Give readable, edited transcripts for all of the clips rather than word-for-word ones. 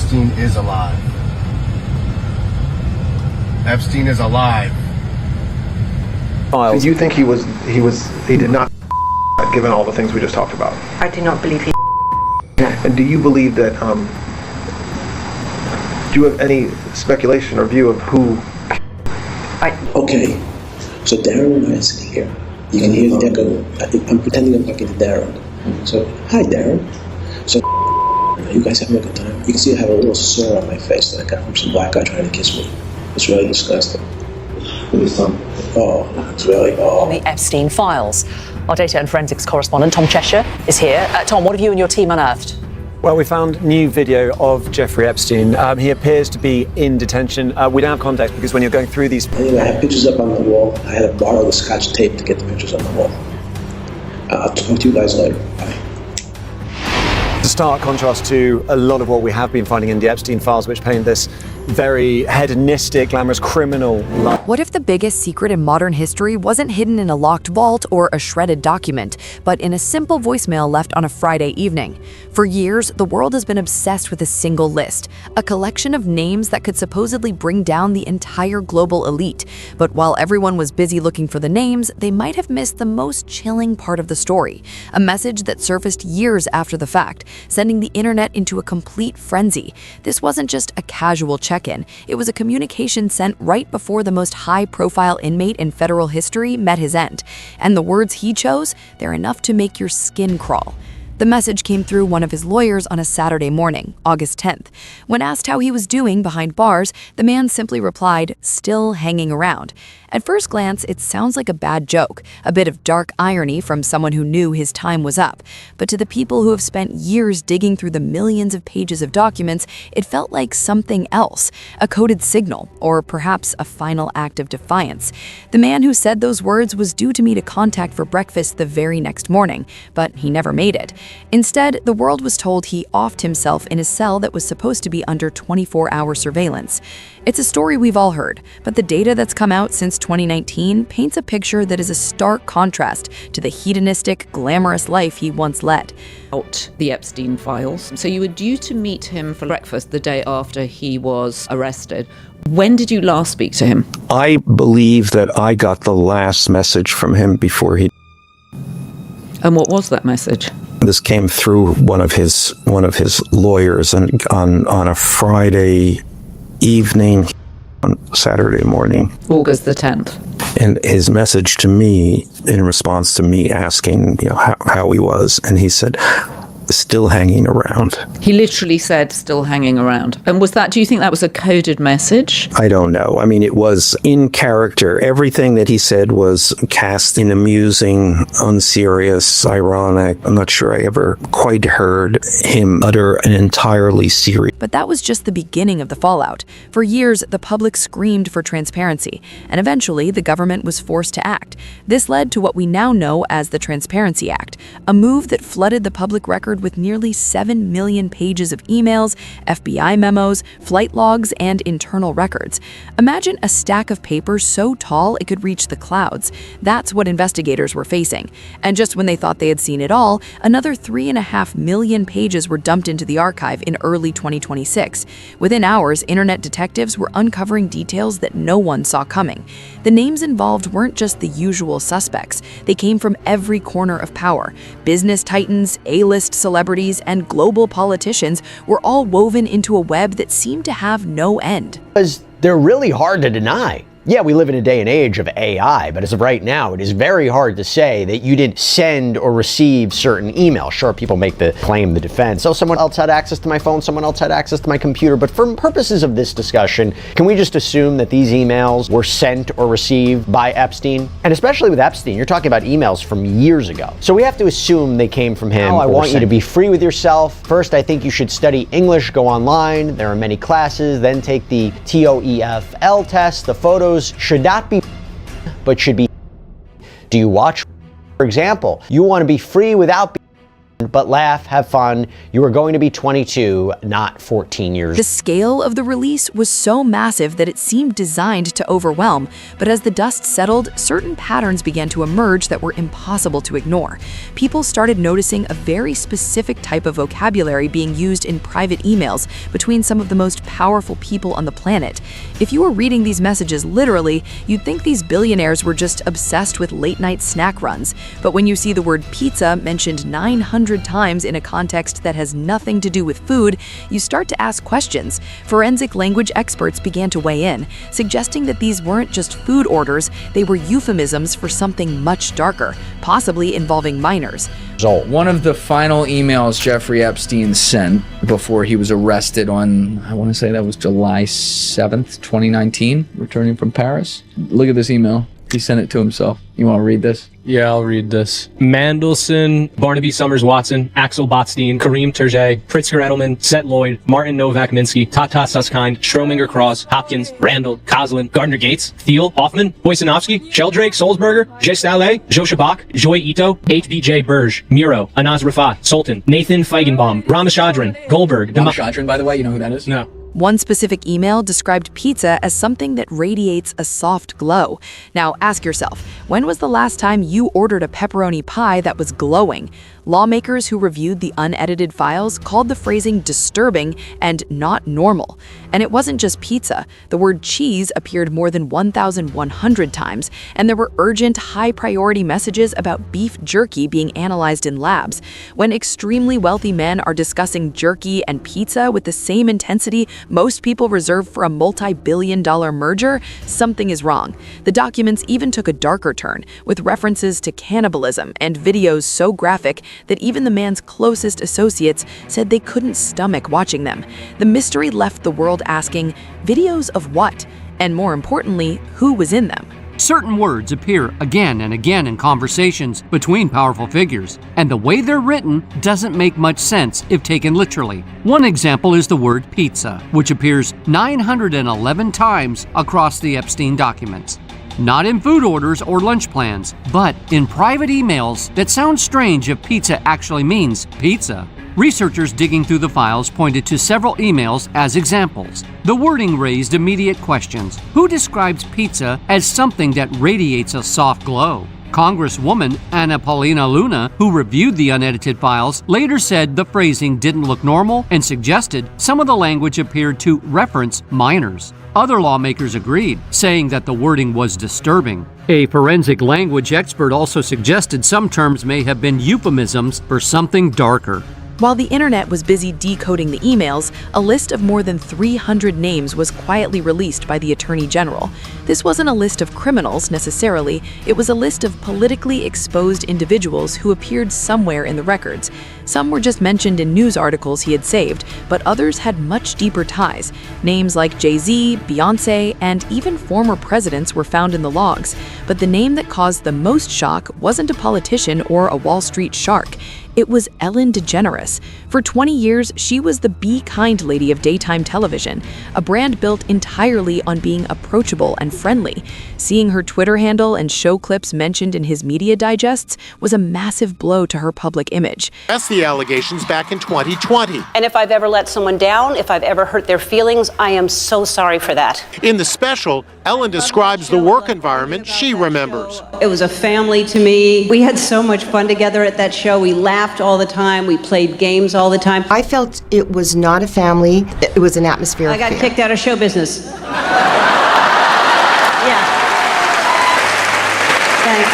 Epstein is alive. Epstein is alive. Do you think he did not, given all the things we just talked about? I do not believe he. And do you believe that, do you have any speculation or view of who? Okay, so Darren and I are sitting here. You can hear Deco. I'm pretending I'm talking to Darren. So, hi Darren. So, you guys having a good time? You can see I have a little sore on my face that I got from some black guy trying to kiss me. It's really disgusting. Oh, it's really, The Epstein files. Our data and forensics correspondent, Tom Cheshire, is here. Tom, what have you and your team unearthed? Well, we found new video of Jeffrey Epstein. He appears to be in detention. We don't have context because when you're going through these... Anyway, I have pictures up on the wall. I had to borrow the Scotch tape to get the pictures on the wall. I'll talk to you guys later. Bye. To stark contrast to a lot of what we have been finding in the Epstein files, which paint this very hedonistic, glamorous criminal life. What if the biggest secret in modern history wasn't hidden in a locked vault or a shredded document, but in a simple voicemail left on a Friday evening? For years, the world has been obsessed with a single list, a collection of names that could supposedly bring down the entire global elite. But while everyone was busy looking for the names, they might have missed the most chilling part of the story, a message that surfaced years after the fact, sending the internet into a complete frenzy. This wasn't just a casual check-in. It was a communication sent right before the most high-profile inmate in federal history met his end. And the words he chose, they're enough to make your skin crawl. The message came through one of his lawyers on a Saturday morning, August 10th. When asked how he was doing behind bars, the man simply replied, "Still hanging around." At first glance, it sounds like a bad joke, a bit of dark irony from someone who knew his time was up. But to the people who have spent years digging through the millions of pages of documents, it felt like something else, a coded signal, or perhaps a final act of defiance. The man who said those words was due to meet a contact for breakfast the very next morning, but he never made it. Instead, the world was told he offed himself in a cell that was supposed to be under 24-hour surveillance. It's a story we've all heard, but the data that's come out since 2019 paints a picture that is a stark contrast to the hedonistic, glamorous life he once led. Out the Epstein files. So you were due to meet him for breakfast the day after he was arrested. When did you last speak to him? I believe that I got the last message from him before he... And what was that message? This came through one of his lawyers, and on a Friday evening, on Saturday morning, August the 10th. And his message to me, in response to me asking, how he was, and he said, "Still hanging around." He literally said, "Still hanging around." And do you think that was a coded message? I don't know. I mean, it was in character. Everything that he said was cast in amusing, unserious, ironic. I'm not sure I ever quite heard him utter an entirely serious. But that was just the beginning of the fallout. For years, the public screamed for transparency, and eventually the government was forced to act. This led to what we now know as the Transparency Act, a move that flooded the public record with nearly 7 million pages of emails, FBI memos, flight logs, and internal records. Imagine a stack of papers so tall it could reach the clouds. That's what investigators were facing. And just when they thought they had seen it all, another 3.5 million pages were dumped into the archive in early 2026. Within hours, internet detectives were uncovering details that no one saw coming. The names involved weren't just the usual suspects. They came from every corner of power. Business titans, A-list celebrities, and global politicians were all woven into a web that seemed to have no end. Because they're really hard to deny. Yeah, we live in a day and age of AI, but as of right now, it is very hard to say that you didn't send or receive certain emails. Sure, people make the claim, the defense, oh, someone else had access to my phone, someone else had access to my computer, but for purposes of this discussion, can we just assume that these emails were sent or received by Epstein? And especially with Epstein, you're talking about emails from years ago. So we have to assume they came from him. I want you to be free with yourself. First, I think you should study English, go online. There are many classes, then take the TOEFL test. The photos should not be, but should be. Do you watch? For example, you want to be free without being. old, but laugh, have fun. You are going to be 22, not 14 years. The scale of the release was so massive that it seemed designed to overwhelm, but as the dust settled, certain patterns began to emerge that were impossible to ignore. People started noticing a very specific type of vocabulary being used in private emails between some of the most powerful people on the planet. If you were reading these messages literally, you'd think these billionaires were just obsessed with late-night snack runs. But when you see the word pizza mentioned 900 times in a context that has nothing to do with food, you start to ask questions. Forensic language experts began to weigh in, suggesting that these weren't just food orders, they were euphemisms for something much darker, possibly involving minors. One of the final emails Jeffrey Epstein sent before he was arrested on, I want to say that was July 7th, 2019, returning from Paris. Look at this email. He sent it to himself. You want to read this? Yeah, I'll read this. Mandelson, Barnaby Summers Watson, Axel Botstein, Kareem Terje, Pritzker Edelman, Seth Lloyd, Martin Novak Minsky, Tata Susskind, Strominger Cross, Hopkins, Randall, Coslin, Gardner Gates, Thiel, Hoffman, Boysinovsky, Sheldrake, Solsberger, Gestale, Joe Shabak, Joy Ito, HBJ Burge, Miro, Anaz Rafat, Sultan, Nathan Feigenbaum, Ramachandran, Goldberg. Ramachandran, by the way, you know who that is? No. One specific email described pizza as something that radiates a soft glow. Now ask yourself, when was the last time you ordered a pepperoni pie that was glowing? Lawmakers who reviewed the unedited files called the phrasing disturbing and not normal. And it wasn't just pizza. The word cheese appeared more than 1,100 times, and there were urgent, high-priority messages about beef jerky being analyzed in labs. When extremely wealthy men are discussing jerky and pizza with the same intensity most people reserve for a multi-billion-dollar merger, something is wrong. The documents even took a darker turn, with references to cannibalism and videos so graphic that even the man's closest associates said they couldn't stomach watching them. The mystery left the world asking, videos of what? And more importantly, who was in them? Certain words appear again and again in conversations between powerful figures, and the way they're written doesn't make much sense if taken literally. One example is the word pizza, which appears 911 times across the Epstein documents. Not in food orders or lunch plans, but in private emails that sound strange if pizza actually means pizza. Researchers digging through the files pointed to several emails as examples. The wording raised immediate questions. Who describes pizza as something that radiates a soft glow? Congresswoman Anna Paulina Luna, who reviewed the unedited files, later said the phrasing didn't look normal and suggested some of the language appeared to reference minors. Other lawmakers agreed, saying that the wording was disturbing. A forensic language expert also suggested some terms may have been euphemisms for something darker. While the internet was busy decoding the emails, a list of more than 300 names was quietly released by the Attorney General. This wasn't a list of criminals necessarily, it was a list of politically exposed individuals who appeared somewhere in the records. Some were just mentioned in news articles he had saved, but others had much deeper ties. Names like Jay-Z, Beyoncé, and even former presidents were found in the logs. But the name that caused the most shock wasn't a politician or a Wall Street shark. It was Ellen DeGeneres. For 20 years, she was the Be Kind lady of daytime television, a brand built entirely on being approachable and friendly. Seeing her Twitter handle and show clips mentioned in his media digests was a massive blow to her public image. That's the allegations back in 2020. And if I've ever let someone down, if I've ever hurt their feelings, I am so sorry for that. In the special, Ellen describes the work environment she remembers. It was a family to me. We had so much fun together at that show. We laughed all the time. We played games all the time. I felt it was not a family. It was an atmosphere. I got kicked out of show business. Yeah. Thanks.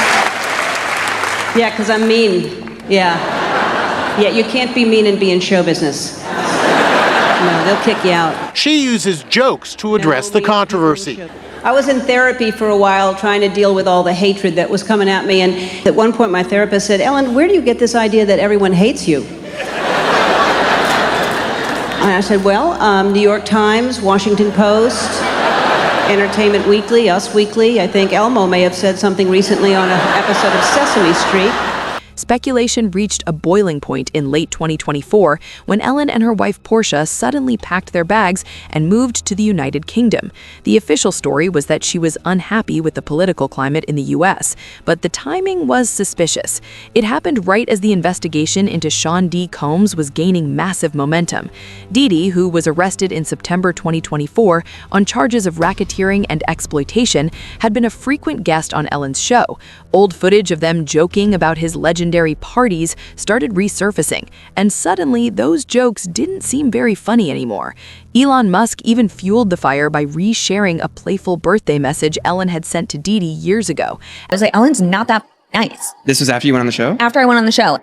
Yeah, because I'm mean. Yeah. Yeah, you can't be mean and be in show business. No, they'll kick you out. She uses jokes to address the controversy. I was in therapy for a while trying to deal with all the hatred that was coming at me, and at one point my therapist said, "Ellen, where do you get this idea that everyone hates you?" And I said, well, New York Times, Washington Post, Entertainment Weekly, Us Weekly. I think Elmo may have said something recently on an episode of Sesame Street. speculation reached a boiling point in late 2024 when Ellen and her wife Portia suddenly packed their bags and moved to the United Kingdom. The official story was that she was unhappy with the political climate in the U.S., but the timing was suspicious. It happened right as the investigation into Sean D. Combs was gaining massive momentum. Diddy, who was arrested in September 2024 on charges of racketeering and exploitation, had been a frequent guest on Ellen's show. Old footage of them joking about his legendary parties started resurfacing, and suddenly those jokes didn't seem very funny anymore. Elon Musk even fueled the fire by resharing a playful birthday message Ellen had sent to Diddy years ago. I was like, Ellen's not that nice. This was after you went on the show? After I went on the show.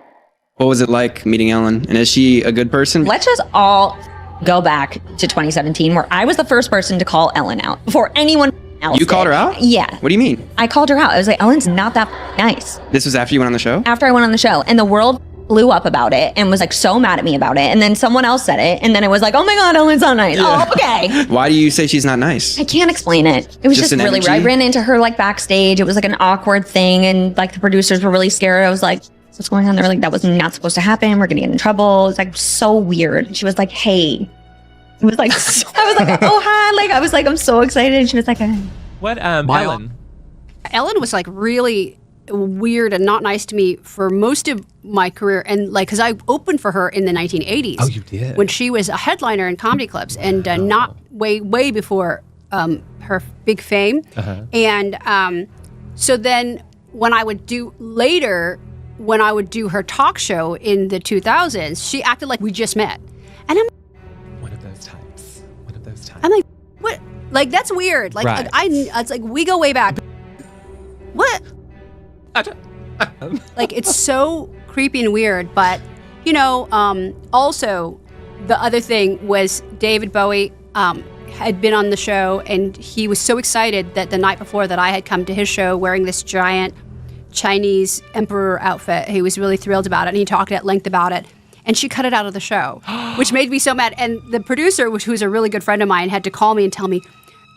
What was it like meeting Ellen? And is she a good person? Let's just all go back to 2017, where I was the first person to call Ellen out before anyone else You called did. her out? Yeah. What do you mean? I called her out. I was like, Ellen's not that nice. This was after you went on the show? After I went on the show, and the world blew up about it and was like so mad at me about it. And then someone else said it, and then it was like, oh my God, Ellen's not nice. Oh, okay. Why do you say she's not nice? I can't explain it. It was just an really energy? weird. I ran into her like backstage. It was like an awkward thing, and like the producers were really scared. I was like, what's going on? They were like, that was not supposed to happen. We're gonna get in trouble. It's like so weird. She was like, hey. It was like, I was like, oh hi. Like I was like, I'm so excited. And she was like, what Ellen? Ellen was like really weird and not nice to me for most of my career, and like because I opened for her in the 1980s. Oh, you did? When she was a headliner in comedy clubs, and not way before her big fame. And so then when I would do her talk show in the 2000s, she acted like we just met, and I'm One of those times. I'm like, what? Like that's weird. Like Right. it's like we go way back. What? Like it's so creepy and weird. But you know, also the other thing was David Bowie had been on the show, and he was so excited that the night before that I had come to his show wearing this giant Chinese emperor outfit. He was really thrilled about it, and he talked at length about it. And she cut it out of the show, which made me so mad. And the producer, who's a really good friend of mine, had to call me and tell me,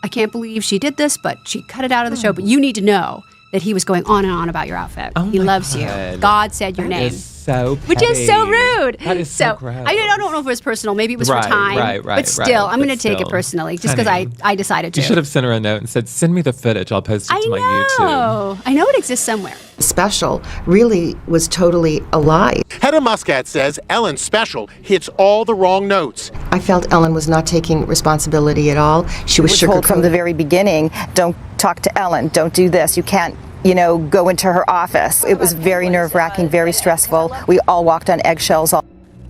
I can't believe she did this, but she cut it out of the show. But you need to know that he was going on and on about your outfit. He loves you. God said your name. So which is so rude. That is so gross. I don't know if it was personal. Maybe it was Right, for time. right, but still, I'm going to take it still. personally just because I decided to. You should have sent her a note and said, send me the footage. I'll post it to my YouTube. I know it exists somewhere. Special really was totally a lie. Hedda Muscat says Ellen's special hits all the wrong notes. I felt Ellen was not taking responsibility at all. She was told from the sugarcoating. very beginning, don't talk to Ellen, don't do this, you can't, go into her office. It was very nerve-wracking, very stressful. We all walked on eggshells.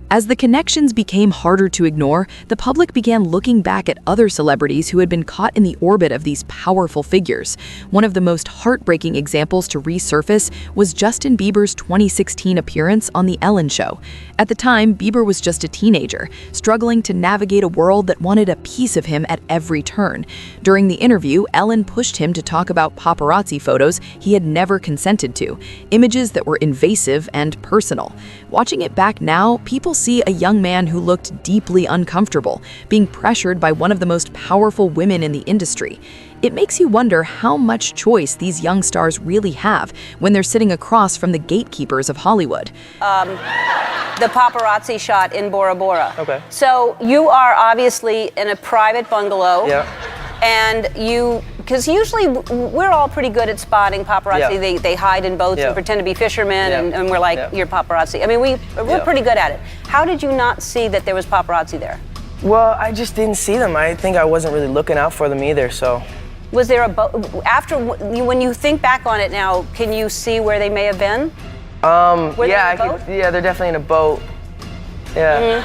As the connections became harder to ignore, the public began looking back at other celebrities who had been caught in the orbit of these powerful figures. One of the most heartbreaking examples to resurface was Justin Bieber's 2016 appearance on The Ellen Show. At the time, Bieber was just a teenager, struggling to navigate a world that wanted a piece of him at every turn. During the interview, Ellen pushed him to talk about paparazzi photos he had never consented to, images that were invasive and personal. Watching it back now, people see a young man who looked deeply uncomfortable, being pressured by one of the most powerful women in the industry. It makes you wonder how much choice these young stars really have when they're sitting across from the gatekeepers of Hollywood. The paparazzi shot in Bora Bora. Okay. So you are obviously in a private bungalow. Yeah. And because usually we're all pretty good at spotting paparazzi. Yeah. They hide in boats and pretend to be fishermen, and we're like, you're paparazzi. I mean, we're pretty good at it. How did you not see that there was paparazzi there? Well, I just didn't see them. I think I wasn't really looking out for them either, so. Was there a boat? When you think back on it now, can you see where they may have been? Yeah, they're definitely in a boat. Yeah.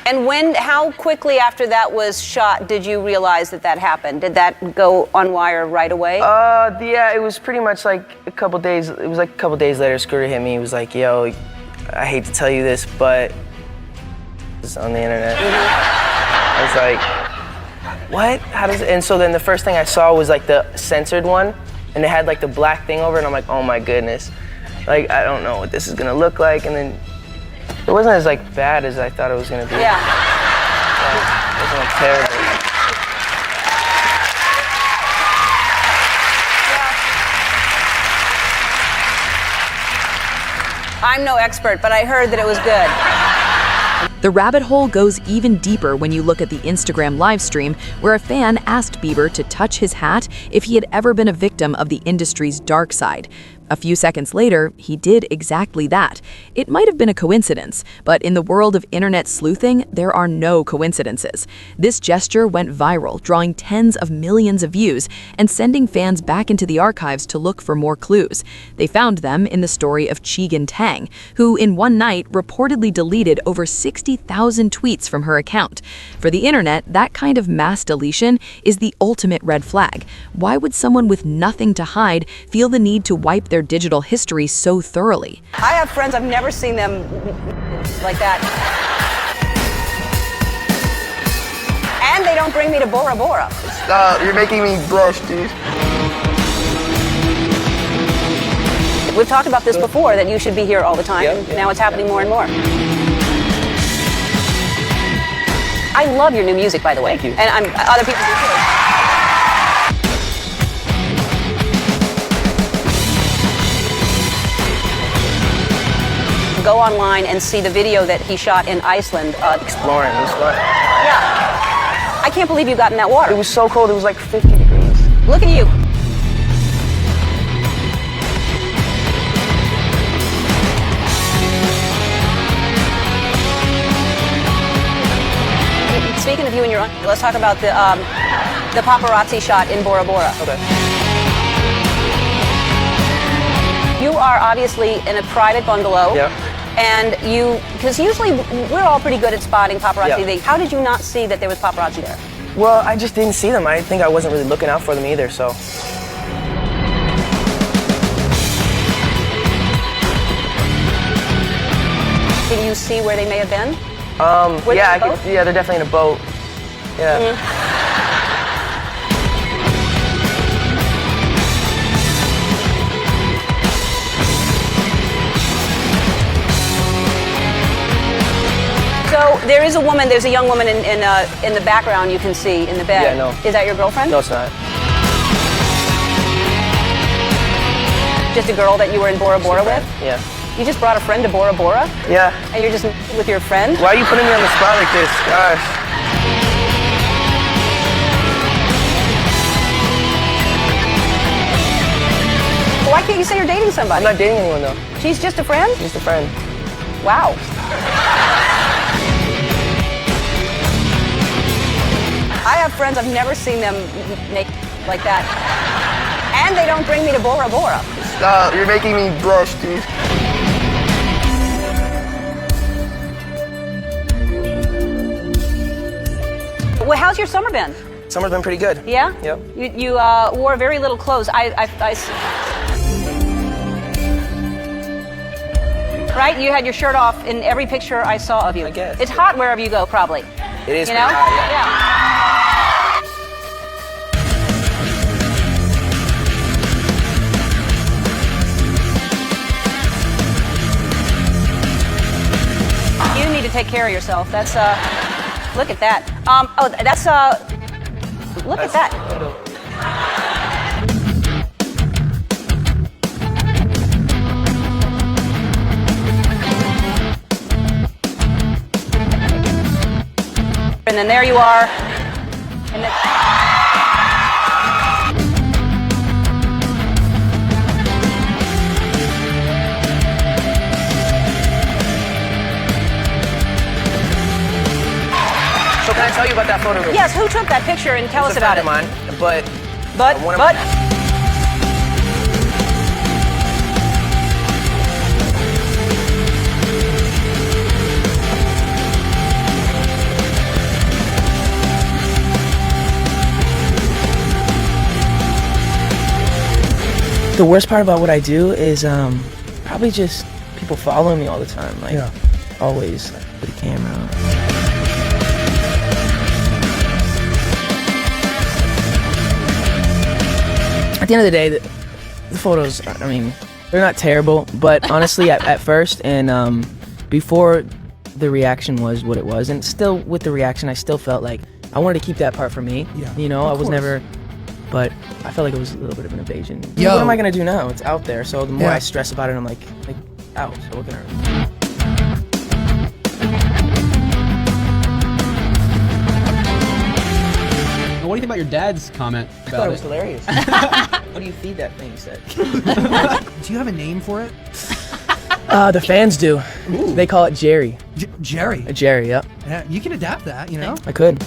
And how quickly after that was shot did you realize that happened? Did that go on wire right away? Yeah, it was pretty much like a couple days. It was like a couple days later, Scooter hit me. He was like, yo, I hate to tell you this, but it's on the internet. I was like, what? How does it? And so then the first thing I saw was like the censored one, and it had like the black thing over it, and I'm like, oh my goodness. Like, I don't know what this is gonna look like, and then it wasn't as like bad as I thought it was gonna be. Yeah. It wasn't like terrible. I'm no expert, but I heard that it was good. The rabbit hole goes even deeper when you look at the Instagram live stream, where a fan asked Bieber to touch his hat if he had ever been a victim of the industry's dark side. A few seconds later, he did exactly that. It might have been a coincidence, but in the world of internet sleuthing, there are no coincidences. This gesture went viral, drawing tens of millions of views and sending fans back into the archives to look for more clues. They found them in the story of Chegan Tang, who in one night reportedly deleted over 60,000 tweets from her account. For the internet, that kind of mass deletion is the ultimate red flag. Why would someone with nothing to hide feel the need to wipe their digital history so thoroughly? I have friends, I've never seen them like that. And they don't bring me to Bora Bora. Stop, you're making me blush, dude. We've talked about this before, that you should be here all the time. Yep, Now it's happening more and more. I love your new music, by the way. Thank you. And other people do too. Go online and see the video that he shot in Iceland. Exploring, it was fun. Yeah. I can't believe you got in that water. It was so cold, it was like 50 degrees. Look at you. Speaking of you and your let's talk about the paparazzi shot in Bora Bora. Okay. You are obviously in a private bungalow. Yeah. And because usually we're all pretty good at spotting paparazzi. Yeah. How did you not see that there was paparazzi there? Well, I just didn't see them. I think I wasn't really looking out for them either, so. Can you see where they may have been? Yeah, they're definitely in a boat. Yeah. Mm-hmm. So there is a woman. There's a young woman in the background. You can see in the bed. Yeah, no. Is that your girlfriend? No, it's not. Just a girl that you were in Bora Bora with? Yeah. You just brought a friend to Bora Bora? Yeah. And you're just with your friend? Why are you putting me on the spot like this? Gosh. Why can't you say you're dating somebody? I'm not dating anyone though. She's just a friend? Just a friend. Wow. I have friends, I've never seen them naked like that. And they don't bring me to Bora Bora. Stop, you're making me blush, dude. Well, how's your summer been? Summer's been pretty good. Yeah? Yep. You wore very little clothes. Right? You had your shirt off in every picture I saw of you. I guess. It's hot wherever you go, probably. It is you know? pretty hot, yeah. You need to take care of yourself. That's look at that. Look at that. And then there you are. And then So can I tell you about that photo? yes, who took that picture and tell us about it? It's a friend of mine, but the worst part about what I do is probably just people following me all the time. Like, always with a camera. At the end of the day, the photos, I mean, they're not terrible, but honestly, at first and before the reaction was what it was, and still with the reaction, I still felt like I wanted to keep that part for me. Yeah, you know, I was never, but I felt like it was a little bit of an invasion. Yo. What am I gonna do now? It's out there, so the more Yeah. I stress about it, I'm like Ow, so looking at her. What do you think about your dad's comment I thought about it was hilarious. What do you feed that thing, he said. Do you have a name for it? The fans do. Ooh. They call it Jerry. Jerry? Jerry, yep. Yeah, you can adapt that, you know? I could.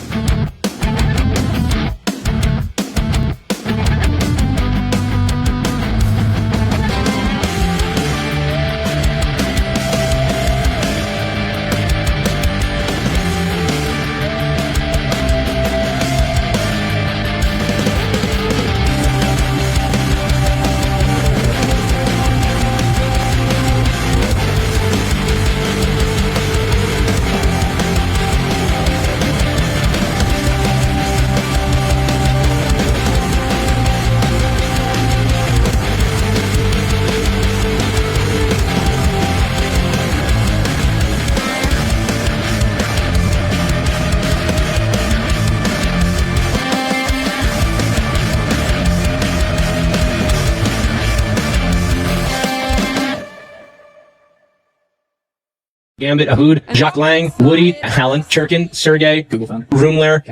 Gambit, Ahood, Jacques Lang, Woody, Alan, Churkin, Sergey, Roomler,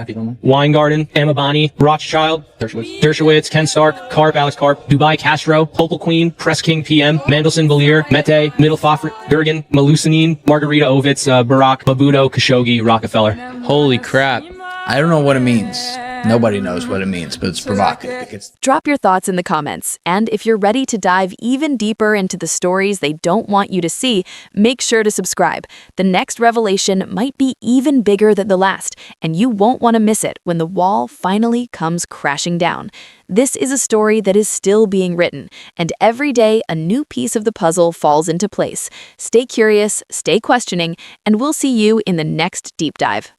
Weingarten, Amabani, Rothschild, Dershowitz, Ken Stark, Karp, Alex Karp, Dubai Castro, Popel Queen, Press King PM, Mandelson Valier, Mete, Mittelhoff, Gergen, Malusanine, Margarita Ovitz, Barack, Babudo, Khashoggi, Rockefeller. Holy crap. I don't know what it means. Nobody knows what it means, but it's provocative. Drop your thoughts in the comments, and if you're ready to dive even deeper into the stories they don't want you to see, make sure to subscribe. The next revelation might be even bigger than the last, and you won't want to miss it when the wall finally comes crashing down. This is a story that is still being written, and every day a new piece of the puzzle falls into place. Stay curious, stay questioning, and we'll see you in the next deep dive.